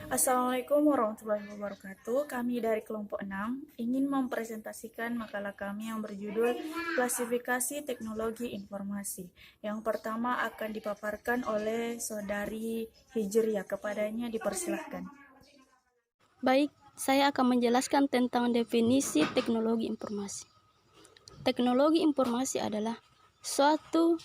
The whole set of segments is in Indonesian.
Assalamualaikum warahmatullahi wabarakatuh. Kami dari kelompok 6 ingin mempresentasikan makalah kami yang berjudul Klasifikasi Teknologi Informasi. Yang pertama akan dipaparkan oleh Saudari Hijriah. Kepadanya dipersilahkan. Baik, saya akan menjelaskan tentang definisi teknologi informasi. Teknologi informasi adalah suatu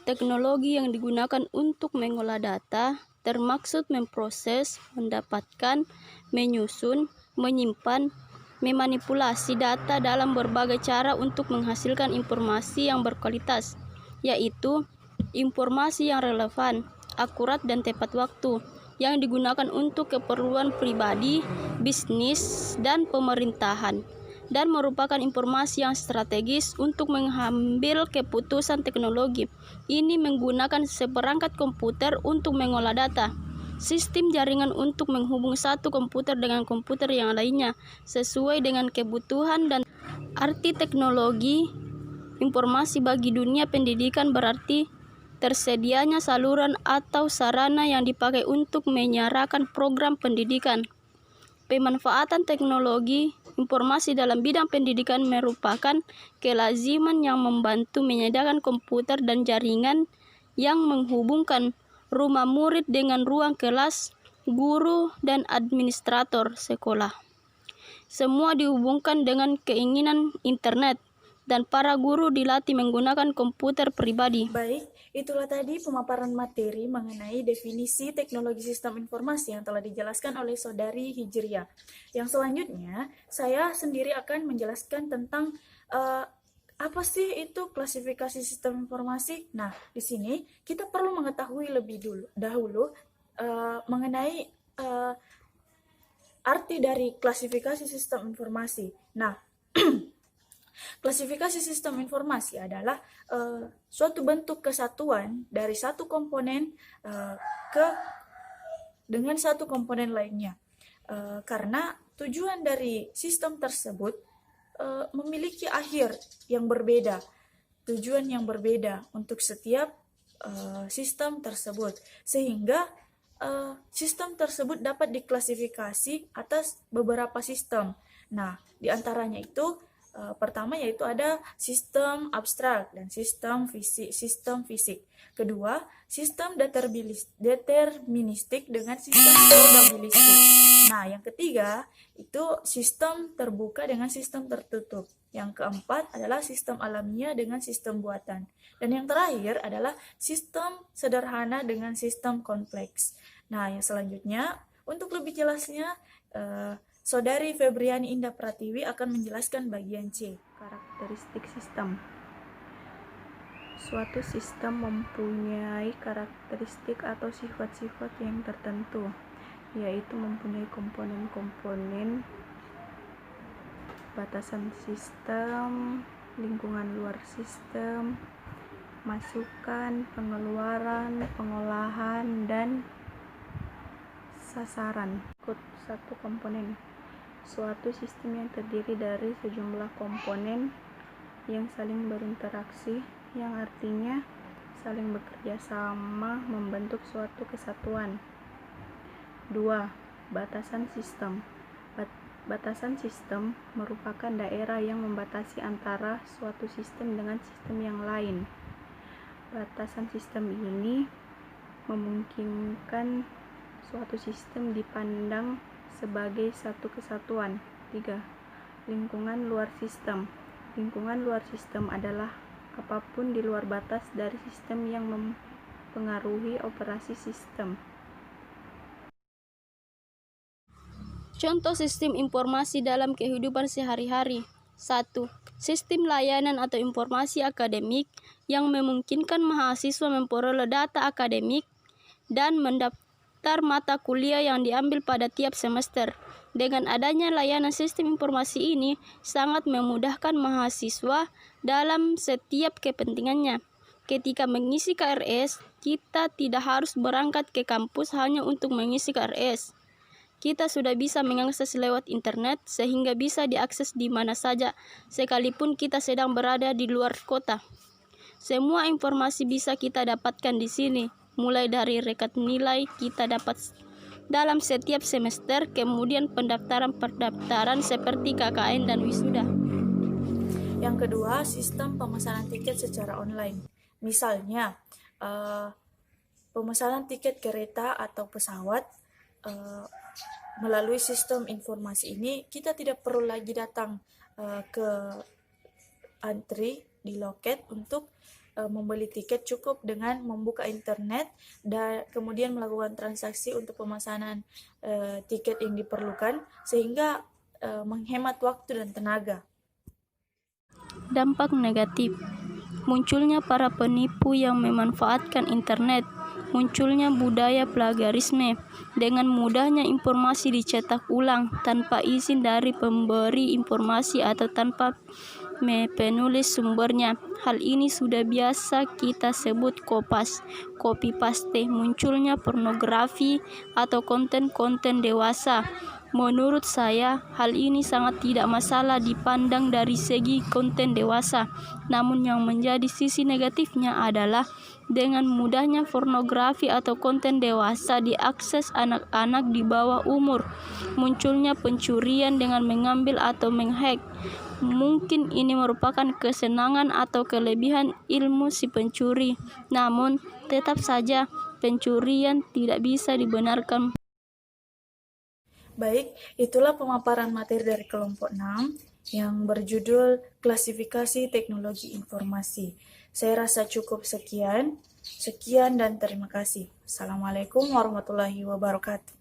teknologi yang digunakan untuk mengolah data, termaksud memproses, mendapatkan, menyusun, menyimpan, memanipulasi data dalam berbagai cara untuk menghasilkan informasi yang berkualitas, yaitu informasi yang relevan, akurat, dan tepat waktu, yang digunakan untuk keperluan pribadi, bisnis, dan pemerintahan, dan merupakan informasi yang strategis untuk mengambil keputusan teknologi. Ini menggunakan seperangkat komputer untuk mengolah data, sistem jaringan untuk menghubung satu komputer dengan komputer yang lainnya sesuai dengan kebutuhan, dan arti teknologi informasi bagi dunia pendidikan berarti tersedianya saluran atau sarana yang dipakai untuk menyiarkan program pendidikan. Pemanfaatan teknologi informasi dalam bidang pendidikan merupakan kelaziman yang membantu menyediakan komputer dan jaringan yang menghubungkan rumah murid dengan ruang kelas, guru, dan administrator sekolah. Semua dihubungkan dengan keinginan internet, dan para guru dilatih menggunakan komputer pribadi. Baik, itulah tadi pemaparan materi mengenai definisi teknologi sistem informasi yang telah dijelaskan oleh Saudari Hijriah. Yang selanjutnya, saya sendiri akan menjelaskan tentang apa sih itu klasifikasi sistem informasi. Nah, di sini kita perlu mengetahui lebih dahulu mengenai arti dari klasifikasi sistem informasi. Nah, klasifikasi sistem informasi adalah suatu bentuk kesatuan dari satu komponen dengan satu komponen lainnya. Karena tujuan dari sistem tersebut memiliki akhir yang berbeda, tujuan yang berbeda untuk setiap sistem tersebut, sehingga sistem tersebut dapat diklasifikasi atas beberapa sistem. Nah, diantaranya itu pertama yaitu ada sistem abstrak dan sistem fisik. Kedua, sistem deterministik dengan sistem probabilistik. Nah, yang ketiga itu sistem terbuka dengan sistem tertutup. Yang keempat adalah sistem alamiah dengan sistem buatan. Dan yang terakhir adalah sistem sederhana dengan sistem kompleks. Nah, yang selanjutnya untuk lebih jelasnya Saudari Febriani Indah Pratiwi akan menjelaskan bagian C. Karakteristik sistem. Suatu sistem mempunyai karakteristik atau sifat-sifat yang tertentu, yaitu mempunyai komponen-komponen, batasan sistem, lingkungan luar sistem, masukan, pengeluaran, pengolahan, dan sasaran. Satu komponen. Suatu sistem yang terdiri dari sejumlah komponen yang saling berinteraksi, yang artinya saling bekerja sama membentuk suatu kesatuan. 2. Batasan sistem. Batasan sistem merupakan daerah yang membatasi antara suatu sistem dengan sistem yang lain. Batasan sistem ini memungkinkan suatu sistem dipandang sebagai satu kesatuan. 3. Lingkungan luar sistem. Lingkungan luar sistem adalah apapun di luar batas dari sistem yang mempengaruhi operasi sistem. Contoh sistem informasi dalam kehidupan sehari-hari. 1. Sistem layanan atau informasi akademik yang memungkinkan mahasiswa memperoleh data akademik dan mendapatkan mata kuliah yang diambil pada tiap semester. Dengan adanya layanan sistem informasi ini sangat memudahkan mahasiswa dalam setiap kepentingannya. Ketika mengisi KRS, kita tidak harus berangkat ke kampus hanya untuk mengisi KRS. Kita sudah bisa mengakses lewat internet sehingga bisa diakses di mana saja, sekalipun kita sedang berada di luar kota. Semua informasi bisa kita dapatkan di sini. Mulai dari rekap nilai, kita dapat dalam setiap semester, kemudian pendaftaran seperti KKN dan wisuda. Yang kedua, sistem pemesanan tiket secara online. Misalnya, pemesanan tiket kereta atau pesawat melalui sistem informasi ini, kita tidak perlu lagi datang ke antri di loket untuk membeli tiket. Cukup dengan membuka internet dan kemudian melakukan transaksi untuk pemesanan tiket yang diperlukan, sehingga menghemat waktu dan tenaga. Dampak negatif: munculnya para penipu yang memanfaatkan internet, munculnya budaya plagiarisme, dengan mudahnya informasi dicetak ulang tanpa izin dari pemberi informasi atau tanpa penulis sumbernya. Hal ini sudah biasa kita sebut kopas, copy paste. Munculnya pornografi atau konten-konten dewasa. Menurut saya, hal ini sangat tidak masalah dipandang dari segi konten dewasa. Namun yang menjadi sisi negatifnya adalah dengan mudahnya pornografi atau konten dewasa diakses anak-anak di bawah umur. Munculnya pencurian dengan mengambil atau menghack. Mungkin ini merupakan kesenangan atau kelebihan ilmu si pencuri. Namun, tetap saja pencurian tidak bisa dibenarkan. Baik, itulah pemaparan materi dari kelompok 6 yang berjudul Klasifikasi Teknologi Informasi. Saya rasa cukup sekian dan terima kasih. Assalamualaikum warahmatullahi wabarakatuh.